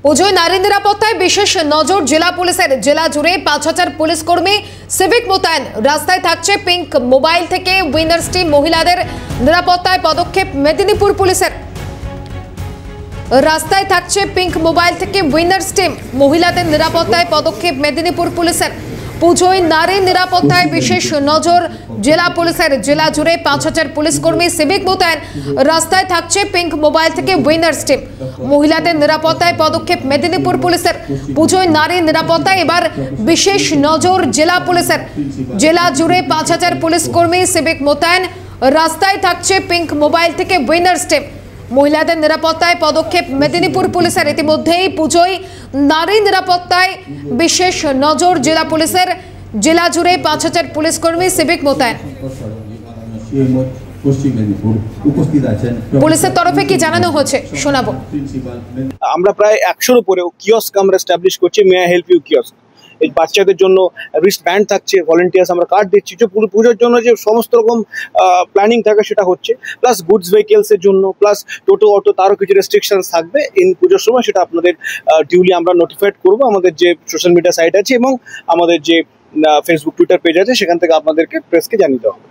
পুজোয় নারী নিরাপত্তায় বিশেষ নজর জেলা পুলিশের। জেলা জুড়ে ৫,০০০ পুলিশ কর্মী সিভিক মোতায়েন। রাস্তায় থাকছে পিঙ্ক মোবাইল থেকে উইনার্স টিম। মহিলাদের নিরাপত্তায় পদক্ষেপ মেদিনীপুর পুলিশের। রাস্তায় থাকছে পিঙ্ক মোবাইল থেকে উইনার্স টিম। মহিলাদের নিরাপত্তায় পদক্ষেপ মেদিনীপুর পুলিশের। পুজোয় নারী নিরাপত্তায় বিশেষ নজর জেলা পুলিশের। জেলা জুড়ে ৫,০০০ পুলিশ কর্মী সিভিক মোতায়েন। রাস্তায় থাকছে পিঙ্ক মোবাইল থেকে উইনার্স টিম। মহিলাদের নিরাপত্তায় পদক্ষেপ মেদিনীপুর পুলিশের। পুজোয় নারী নিরাপত্তায় এবার বিশেষ নজর জেলা পুলিশের। জেলা জুড়ে ৫,০০০ পুলিশ কর্মী সিভিক মোতায়েন। রাস্তায় থাকছে পিঙ্ক মোবাইল থেকে উইনার্স টিম। মহিলাদের নিরাপত্তায় পদক্ষেপ মেদিনীপুর পুলিশের। ইতিমধ্যেই পুজোয় নারী নিরাপত্তায় বিশেষ নজর জেলা পুলিশের। জেলা জুড়ে ৫,০০০ পুলিশ কর্মী সিভিক মোতায়েন। পুলিশের তরফে কি জানানো হচ্ছে শোনাবো। আমরা প্রায় ১০০-এর উপরে কিয়স্ক আমরা এস্টাবলিশ করছি। May I help you kiosk. এই বাচ্চাদের জন্য রিস্ট ব্যান্ড থাকছে, ভলেন্টিয়ার্স আমরা কার্ড দিচ্ছি। যে পুজোর জন্য যে সমস্ত রকম প্ল্যানিং থাকে সেটা হচ্ছে, প্লাস গুডস ভেহিকেলসের জন্য, প্লাস টোটো অটো তারও কিছু রেস্ট্রিকশনস থাকবে ইন পুজোর সময়। সেটা আপনাদের ডিউলি আমরা নোটিফাইড করবো। আমাদের যে সোশ্যাল মিডিয়া সাইট আছে এবং আমাদের যে ফেসবুক টুইটার পেজ আছে সেখান থেকে আপনাদেরকে প্রেসকে জানিয়ে দেওয়া হবে।